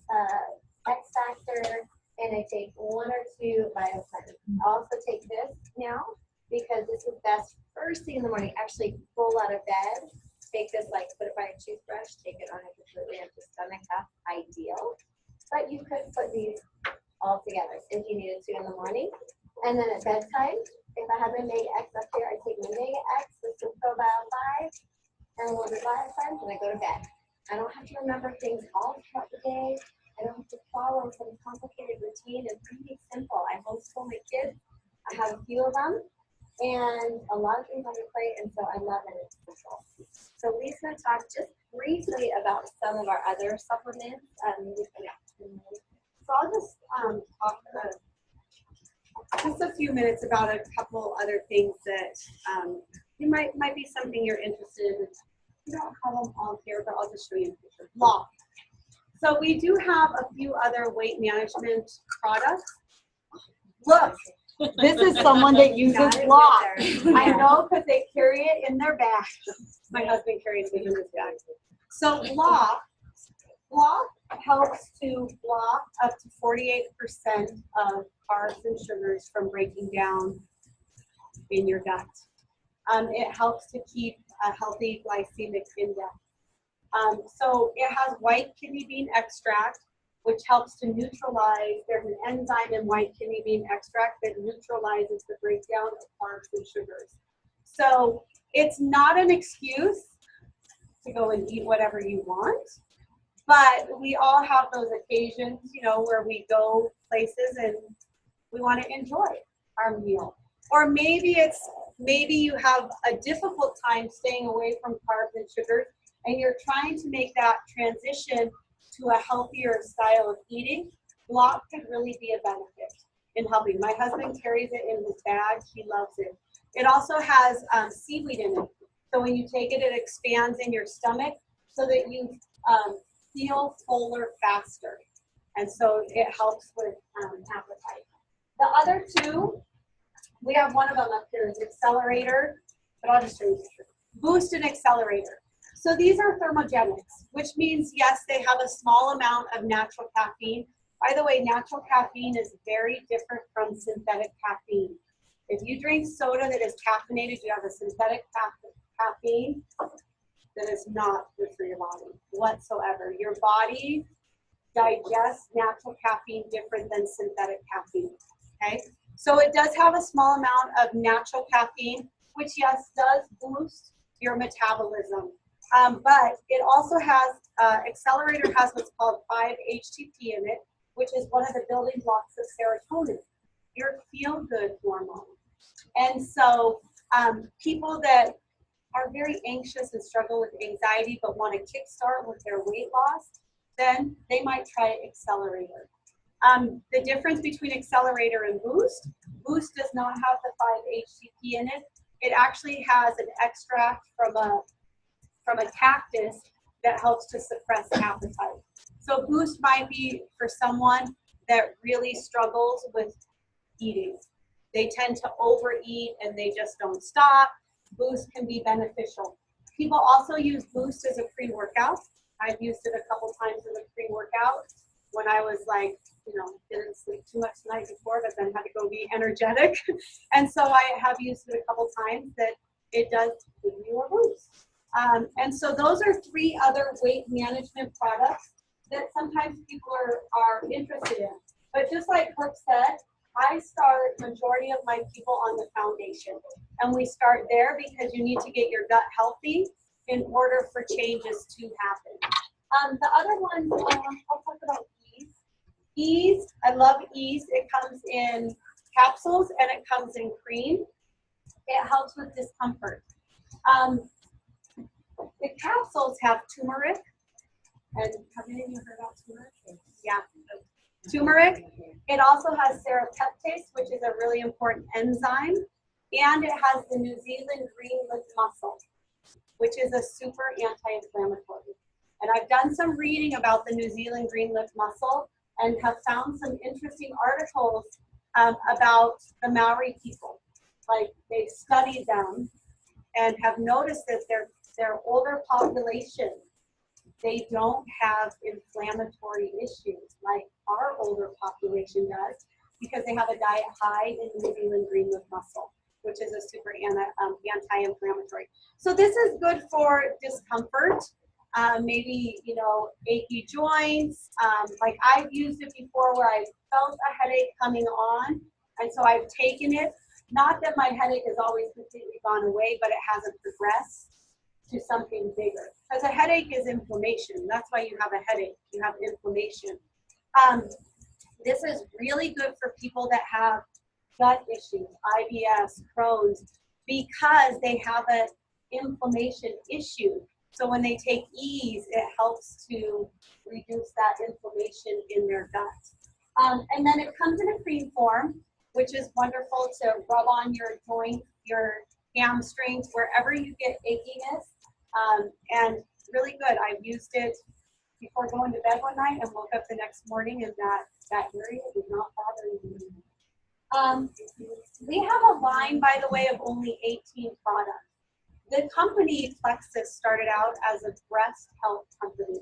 X Factor, and I take 1 or 2 biocleanse. I also take this now because this is best first thing in the morning. Actually, roll out of bed, take this, like put it by a toothbrush, take it on a completely empty stomach. That's ideal. But you could put these all together if you needed to in the morning. And then at bedtime, if I have my Mega X up here, I take my Mega X with some Probiotic 5 and a little bit of biocleanse, and I go to bed. I don't have to remember things all throughout the day. I don't have to follow some complicated routine. It's pretty simple. I homeschool my kids. I have a few of them, and a lot of things on your plate, and so I love it. It's simple. So Lee's going to talk just briefly about some of our other supplements. So I'll just talk just a few minutes about a couple other things that you might be something you're interested in. We don't have them all here, but I'll just show you a picture. Law. So we do have a few other weight management products. Look, this is someone that uses Law. I know because they carry it in their bag. My husband carries it in his bag. So Law helps to block up to 48% of carbs and sugars from breaking down in your gut. It helps to keep a healthy glycemic index. So it has white kidney bean extract, which helps to neutralize. There's an enzyme in white kidney bean extract that neutralizes the breakdown of carbs and sugars. So it's not an excuse to go and eat whatever you want, but we all have those occasions, you know, where we go places and we want to enjoy our meal. Or maybe you have a difficult time staying away from carbs and sugars, and you're trying to make that transition to a healthier style of eating. Block could really be a benefit in helping. My husband carries it in his bag. He loves it. It also has seaweed in it. So when you take it, it expands in your stomach so that you feel fuller faster. And so it helps with appetite. The other two, we have one of them up here is Accelerator, but I'll just show you the picture. Boost and Accelerator. So these are thermogenics, which means, yes, they have a small amount of natural caffeine. By the way, natural caffeine is very different from synthetic caffeine. If you drink soda that is caffeinated, you have a synthetic caffeine that is not good for your body whatsoever. Your body digests natural caffeine different than synthetic caffeine, okay? So it does have a small amount of natural caffeine, which, yes, does boost your metabolism. But it also has, Accelerator has what's called 5-HTP in it, which is one of the building blocks of serotonin, your feel-good hormone. And so people that are very anxious and struggle with anxiety but want to kickstart with their weight loss, then they might try Accelerator. The difference between Accelerator and Boost, Boost does not have the 5-HTP in it. It actually has an extract from a cactus that helps to suppress appetite. So Boost might be for someone that really struggles with eating. They tend to overeat and they just don't stop. Boost can be beneficial. People also use Boost as a pre-workout. I've used it a couple times as a pre-workout when I was like, you know, didn't sleep too much the night before, but then had to go be energetic. And so I have used it a couple times that it does give you a boost. And so those are 3 other weight management products that sometimes people are interested in. But just like Brooke said, I start majority of my people on the foundation. And we start there because you need to get your gut healthy in order for changes to happen. The other one, I'll talk about Ease. Ease, I love Ease. It comes in capsules and it comes in cream. It helps with discomfort. The capsules have turmeric. And have any of you heard about turmeric? Yeah. Turmeric. It also has serrapeptase, which is a really important enzyme. And it has the New Zealand green lift mussel, which is a super anti-inflammatory. And I've done some reading about the New Zealand green lift mussel and have found some interesting articles about the Maori people. Like they've studied them and have noticed that their older population, they don't have inflammatory issues like our older population does, because they have a diet high in New Zealand green leaf mussel, which is a super anti-inflammatory. So this is good for discomfort, maybe, you know, achy joints. Like I've used it before where I felt a headache coming on, and so I've taken it. Not that my headache has always completely gone away, but it hasn't progressed to something bigger. Because a headache is inflammation. That's why you have a headache. You have inflammation. This is really good for people that have gut issues, IBS, Crohn's, because they have an inflammation issue. So when they take Ease, it helps to reduce that inflammation in their gut. And then it comes in a cream form, which is wonderful to rub on your joints, your hamstrings, wherever you get achiness. And really good. I've used it before going to bed one night and woke up the next morning and that area did not bother me. We have a line, by the way, of only 18 products. The company Plexus started out as a breast health company.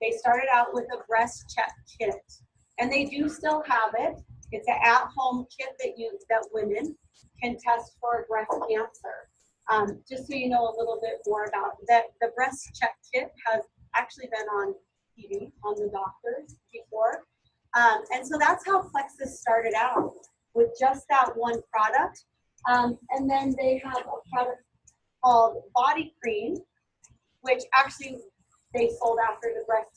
They started out with a breast check kit, and they do still have it. It's an at-home kit that women can test for breast cancer. Just so you know a little bit more about that, the breast check kit has actually been on TV, on the doctors before. And so that's how Plexus started out, with just that one product. And then they have a product called Body Cream, which actually they sold after the breast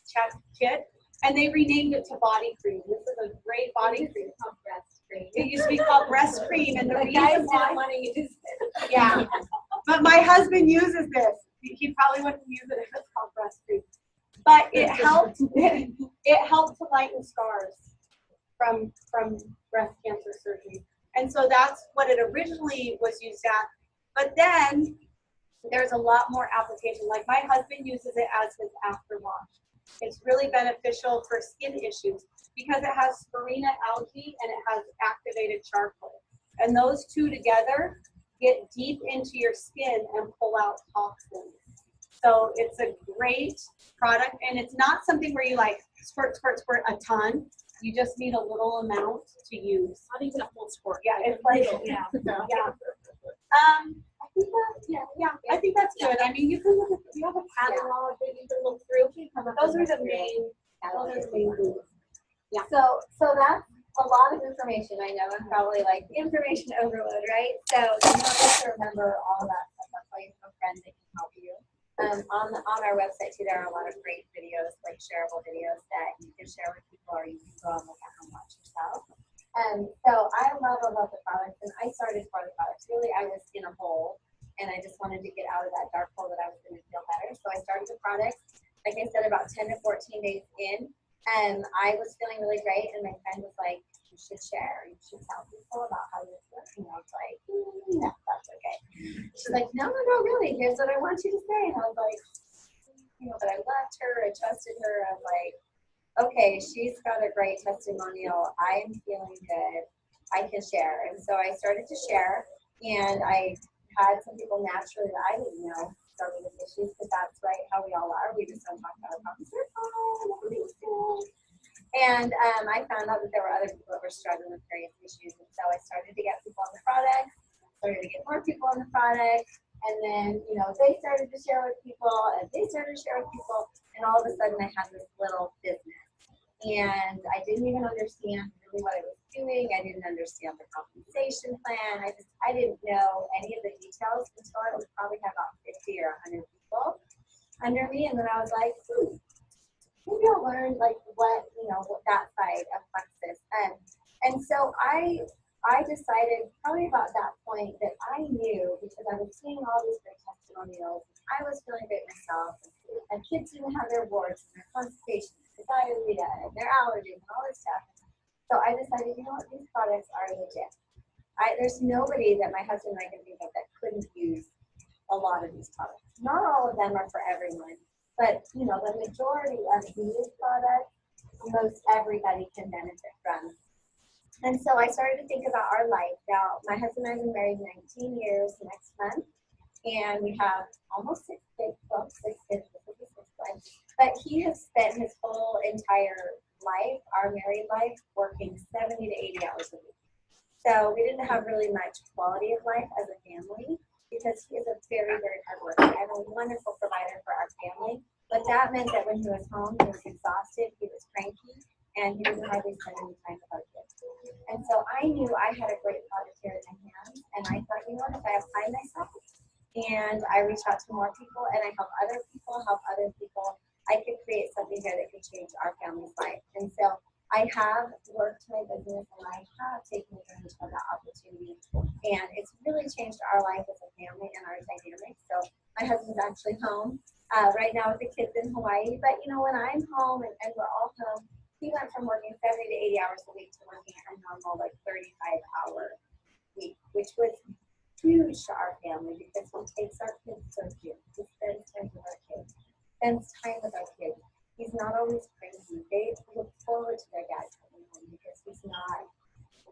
check kit, and they renamed it to Body Cream. This is a great body cream. It used to be called breast cream, and the reason why, want to use it. yeah. But my husband uses this. He probably wouldn't use it if it's called breast cream. But it helped. It helped to lighten scars from breast cancer surgery, and so that's what it originally was used at. But then there's a lot more application. Like my husband uses it as his afterwash. It's really beneficial for skin issues because it has spirulina algae and it has activated charcoal. And those two together get deep into your skin and pull out toxins. So it's a great product, and it's not something where you like squirt a ton. You just need a little amount to use. Not even a full squirt. Yeah, it's like, yeah. I think that's good. I mean, you can look at, you have a catalog that you can look through. Those are the main things. Yeah. So that's a lot of information. I know I'm probably like information overload, right? So you don't have to remember all that stuff. That's why you have a friend that can help you. On our website too, there are a lot of great videos, like shareable videos that you can share with people, or you can go and look at and watch yourself. So I love the products, and I started for the products. Really, I was in a hole, and I just wanted to get out of that dark hole that I was going to feel better. So I started the products, like I said, about 10 to 14 days in, and I was feeling really great, and my friend was like, you should share, you should tell people about how you're feeling. And I was like, no, that's okay. She's like, no, really, here's what I want you to say. And I was like, you know, but I loved her, I trusted her. I'm like, okay, she's got a great testimonial. I'm feeling good. I can share. And so I started to share, and I had some people naturally that I didn't know struggle with issues, because that's right how we all are. We just don't talk about our problems. They're fine, everything's good. And I found out that there were other people that were struggling with various issues. And so I started to get people on the product, started to get more people on the product. And then, you know, they started to share with people, and they started to share with people. And all of a sudden I had this little business. And I didn't even understand really what I was doing. I didn't understand the compensation plan. I didn't know any of the details until I would probably have about 50 or 100 people under me. And then I was like, maybe I'll learn like what that side of Plexus. And so I decided probably about that point that I knew, because I was seeing all these great testimonials. I was feeling great myself. And kids didn't have their warts and their constipations, their diarrhea, and their allergies and all this stuff. So I decided, you know what, these products are legit. There's nobody that my husband and I can think of that couldn't use a lot of these products. Not all of them are for everyone, but you know, the majority of these products, most everybody can benefit from. And so I started to think about our life. Now, my husband and I have been married 19 years next month, and we have almost 6 kids, well, 6 kids, but he has spent his whole entire life, our married life, working 70 to 80 hours a week. So we didn't have really much quality of life as a family because he is a very, very hard worker and a wonderful provider for our family. But that meant that when he was home, he was exhausted, he was cranky, and he was hardly spending any time with our kids. And so I knew I had a great project here in my hands, and I thought, you know what, if I apply myself and I reach out to more people and I help other people, I could create something here that could change our family's life. And so I have worked my business and I have taken advantage of that opportunity. And it's really changed our life as a family and our dynamic. So my husband's actually home right now with the kids in Hawaii. But you know, when I'm home and we're all home, he went from working 70 to 80 hours a week to working a normal like 35-hour week, which was huge to our family because he takes our kids so cute. He spends time with our kids. He's not always crazy. They look forward to their dad coming home because he's not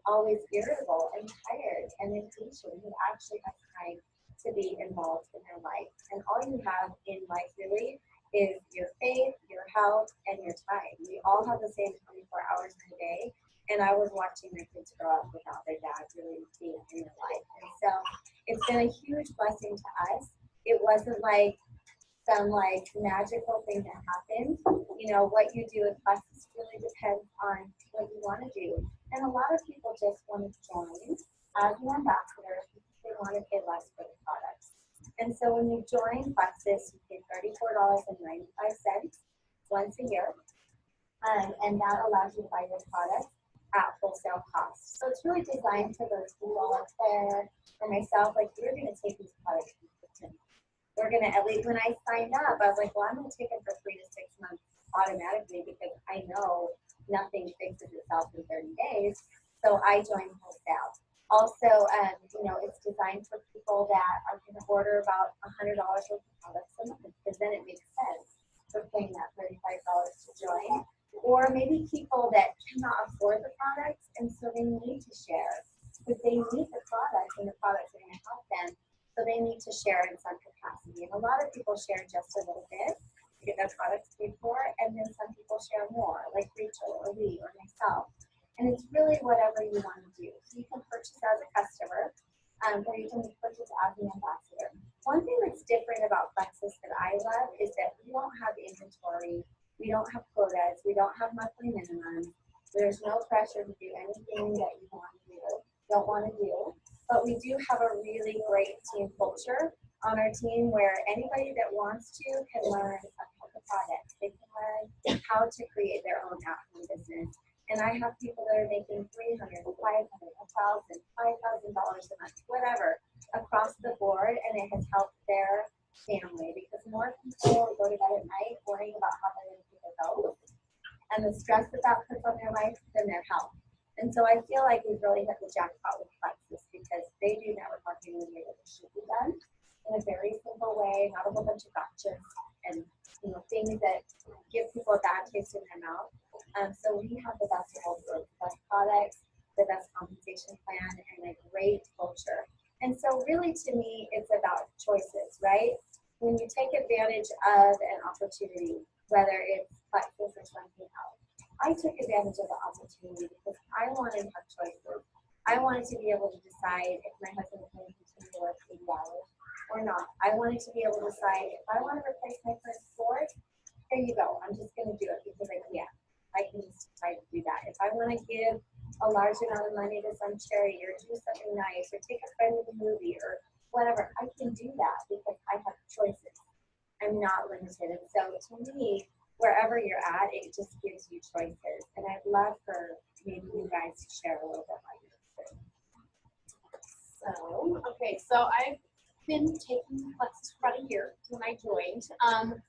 always irritable and tired and impatient. He actually has time to be involved in their life. And all you have in life really is your faith, your health, and your time. We all have the same 24 hours in a day. And I was watching my kids grow up without their dad really being in their life. And so it's been a huge blessing to us. It wasn't like some like magical thing that happened. You know, what you do with Plexus really depends on what you want to do. And a lot of people just want to join as an ambassador because they want to pay less for the products. And so when you join Plexus, you pay $34.95 once a year. And that allows you to buy your products at wholesale cost. So it's really designed for those people out there, for myself, like we're going to take these products. We're going to, at least when I signed up, I was like, well, I'm going to take it for 3 to 6 months automatically because I know nothing fixes itself in 30 days. So I joined wholesale. Also, you know, it's designed for people that are going to order about $100 worth of products a month because then it makes sense for paying that $35 to join. Or maybe people that cannot afford the products and so they need to share because they need the products and the products are going to help them. So they need to share in some capacity. And a lot of people share just a little bit to get their products paid for, and then some people share more, like Rachel or Lee or myself. And it's really whatever you want to do. So you can purchase as a customer, or you can purchase as an ambassador. One thing that's different about Plexus that I love is that we don't have inventory, we don't have quotas, we don't have monthly minimums. There's no pressure to do anything that you don't want to do. But we do have a really great team culture on our team where anybody that wants to can learn about the product. They can learn how to create their own at-home business. And I have people that are making $300, $500, $1,000, $5,000 a month, whatever, across the board, and it has helped their family because more people go to bed at night worrying about how they're going to pay their bills and the stress that puts on their life than their health. And so I feel like we've really hit the jackpot with Plexus because they do network marketing in the way that it should be done in a very simple way, not a whole bunch of gotchas and things that give people a bad taste in their mouth. So we have the best of both worlds, the best products, the best compensation plan, and a great culture. And so really to me, it's about choices, right? When you take advantage of an opportunity, whether it's Plexus or something else, I took advantage of the opportunity because I wanted to have choices. I wanted to be able to decide if my husband was going to continue to work 80 hours or not. I wanted to be able to decide if I want to replace my first floor, here you go. I'm just going to do it because I can. I can just decide to do that. If I want to give a large amount of money to some charity or do something nice or take a friend to the movie or whatever, I can do that because I have choices. I'm not limited. And so to me, wherever you're at, it just gives you choices. And I'd love for maybe you guys to share a little bit about your experience. So I've been taking Plexus for about a year when I joined.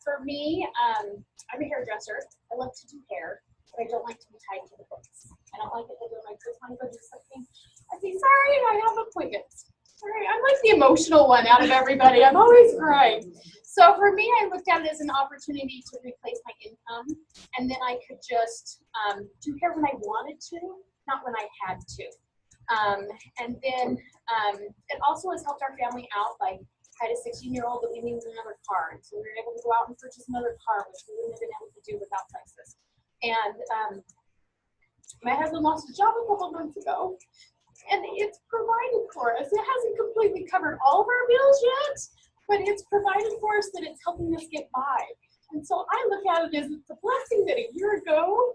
For me, I'm a hairdresser. I love to do hair, but I don't like to be tied to the books. I don't like it that when my kids want to go do something, I say, sorry, I have appointments. Sorry, I'm like the emotional one out of everybody. I'm always crying. So for me, I looked at it as an opportunity to replace my income, and then I could just do hair when I wanted to, not when I had to. And then it also has helped our family out. Like, I had a 16-year-old that we needed another car, and so we were able to go out and purchase another car, which we wouldn't have been able to do without Plexus. And My husband lost his job a couple months ago, and it's provided for us. It hasn't completely covered all of our bills yet, but it's provided for us that it's helping us get by. And so I look at it as it's a blessing that a year ago,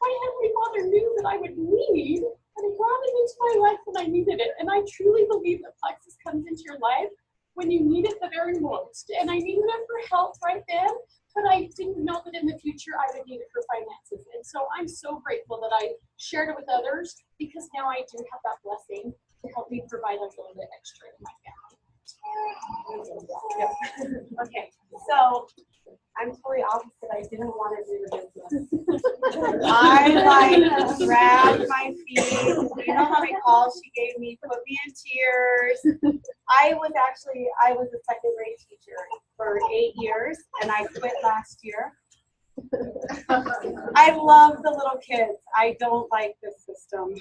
my Heavenly Father knew that I would need, and He brought it into my life when I needed it. And I truly believe that Plexus comes into your life when you need it the very most. And I needed it for health right then, but I didn't know that in the future I would need it for finances. And so I'm so grateful that I shared it with others, because now I do have that blessing to help me provide a little bit extra in my family. Yep. Okay, so I'm totally opposite. I didn't want to do the business. I like dragged my feet. You know how many calls she gave me, put me in tears. I was a second grade teacher for 8 years, and I quit last year. I love the little kids. I don't like this system.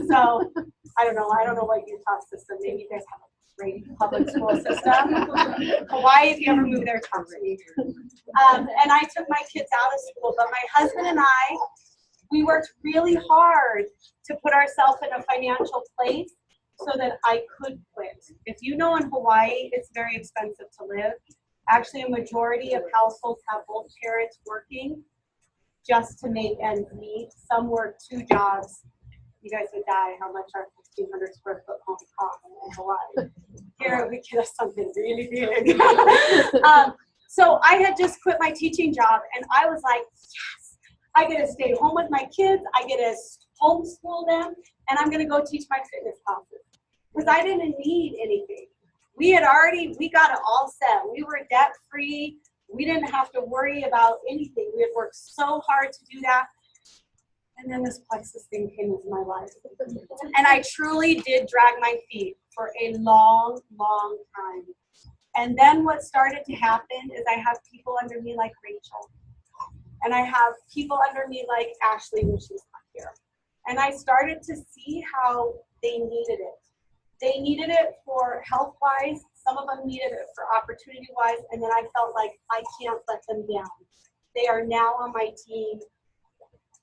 So I don't know what Utah's system. Maybe you guys have a great public school system. Hawaii, if you ever move there, talk to me. And I took my kids out of school, but my husband and I, we worked really hard to put ourselves in a financial place so that I could quit. If you know, in Hawaii, it's very expensive to live. Actually, a majority of households have both parents working just to make ends meet. Some work 2 jobs. You guys would die how much our 1,500 square foot home costs in Hawaii. Here, we get us something really big. So I had just quit my teaching job, and I was like, yes, I get to stay home with my kids. I get to homeschool them, and I'm going to go teach my fitness classes. Because I didn't need anything. We got it all set. We were debt free. We didn't have to worry about anything. We had worked so hard to do that. And then this Plexus thing came into my life. And I truly did drag my feet for a long, long time. And then what started to happen is I have people under me like Rachel. And I have people under me like Ashley when she's not here. And I started to see how they needed it. They needed it for health-wise. Some of them needed it for opportunity-wise. And then I felt like I can't let them down. They are now on my team.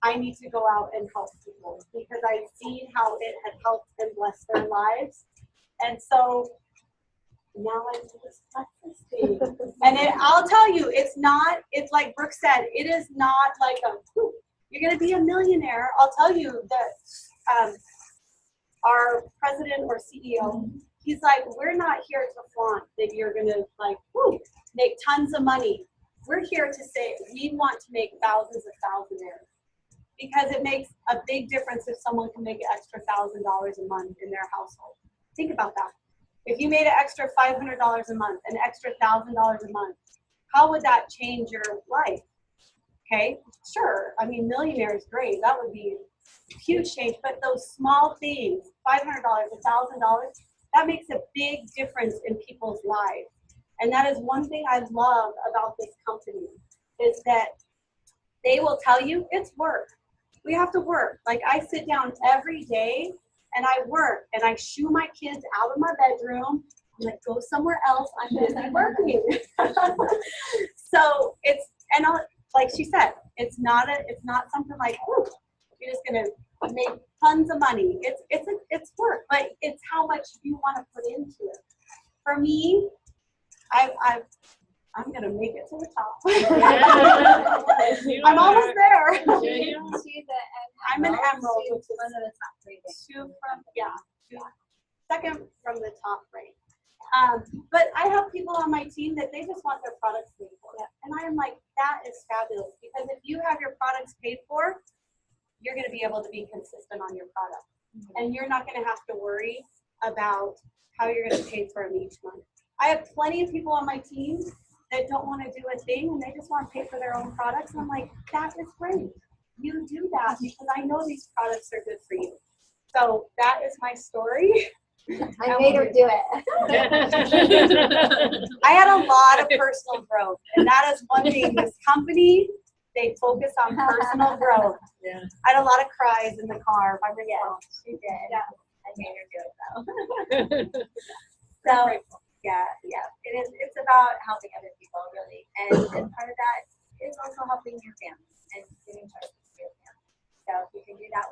I need to go out and help people because I've seen how it had helped and blessed their lives. And so now I do this Plexus thing. And I'll tell you, it's like Brooke said, it is not like you're going to be a millionaire. I'll tell you that our president or CEO, he's like, we're not here to flaunt that you're going to make tons of money. We're here to say we want to make thousands of thousandaires. Because it makes a big difference if someone can make an extra $1,000 a month in their household. Think about that. If you made an extra $500 a month, an extra $1,000 a month, how would that change your life? Okay, sure. I mean, millionaire is great. That would be a huge change. But those small things, $500, $1,000, that makes a big difference in people's lives. And that is one thing I love about this company is that they will tell you it's work. We have to work. Like I sit down every day and I work and I shoo my kids out of my bedroom. I'm like, go somewhere else. I'm busy working. So like she said, it's not something like, ooh, you're just gonna make tons of money. It's work, but it's how much you want to put into it. For me, I'm gonna make it to the top. I'm almost there. I'm an emerald, which is one of the top 3. Second from the top rate. But I have people on my team that they just want their products paid for. And I am like, that is fabulous because if you have your products paid for, you're going to be able to be consistent on your product. And you're not going to have to worry about how you're going to pay for them each month. I have plenty of people on my team that don't want to do a thing and they just want to pay for their own products. And I'm like, that is great. You do that because I know these products are good for you. So that is my story. I made her do it. I had a lot of personal growth, and that is one thing. This company, they focus on personal growth. Yeah. I had a lot of cries in the car by myself. She did. Yeah. I made her do it though. So yeah. It's about helping other people really, and part of that is also helping your family and giving choices to your family. So if you can do that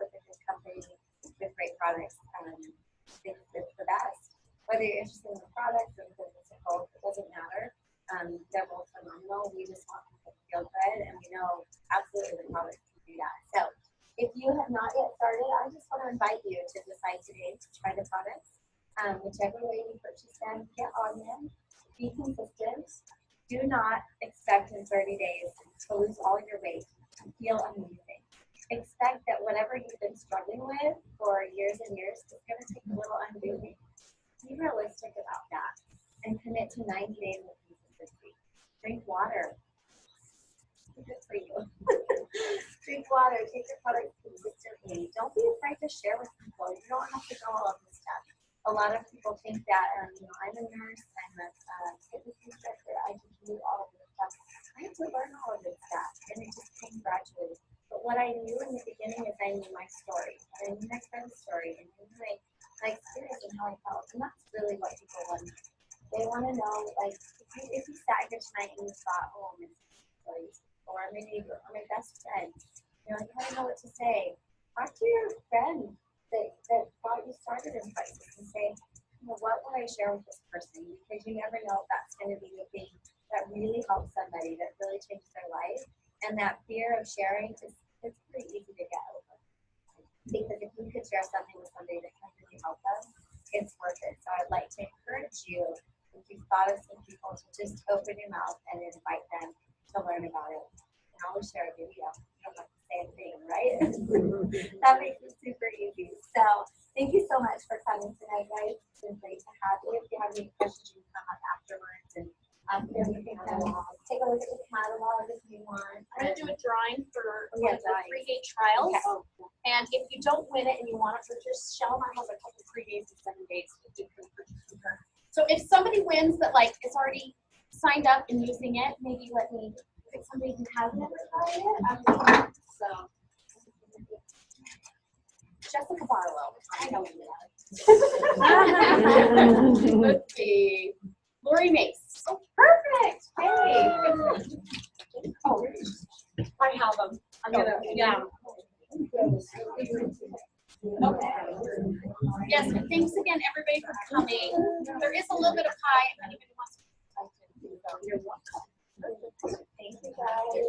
whether you're interested in the product or the physical, it doesn't matter. They're both phenomenal. We just want people to feel good, and we know absolutely the product can do that. So if you have not yet started, I just want to invite you to decide today to try the products. Whichever way you purchase them, get on them. Be consistent. Do not expect in 30 days to lose all your weight and feel amazing. Expect that whatever you've been struggling with for years and years is going to take a little undoing. Be realistic about that and commit to 90 days of consistency. Drink water. Good for you. Drink water. Take your products consistently. Don't be afraid to share with people. You don't have to know all of this stuff. A lot of people think that, I'm a nurse, I'm a fitness instructor, I can do all of this stuff. I had to learn all of this stuff, and it just came gradually. But what I knew in the beginning is I knew my story. I knew my friend's story, and I knew my experience and how I felt. And that's really what people want to know. They want to know, like, if you sat here tonight and you thought, oh, my stories, or my neighbor, or my best friend, you're like, I don't know what to say. Talk to your friend that got you started in Plexus and say, what would I share with this person? Because you never know if that's going to be the thing that really helps somebody, that really changes their life. And that fear of sharing is pretty easy to get over. Because if you could share something with somebody that can really help them, it's worth it. So I'd like to encourage you, if you've thought of some people, to just open your mouth and invite them to learn about it. And always share a video. You don't have to say a thing, right? That makes it super easy. So thank you so much for coming tonight, guys. It's been great to have you. If you have any questions, you can come up afterwards and everything. Take a look at the catalog if you want. I'm going to do a drawing for Yeah, one of the free day trials. Okay. And if you don't win it and you want to purchase, Shelma has a couple free days in 7 days to do free purchase with her. So if somebody wins that is already signed up and using it, maybe let me pick somebody who hasn't ever tried it. So Jessica Barlow. I know you know. Let's see. Lori Mace. Oh, perfect. Hey. Oh, I have them. I'm gonna, yeah. Okay. Yes, and thanks again, everybody, for coming. There is a little bit of pie if anybody wants to. You're welcome. Thank you, guys.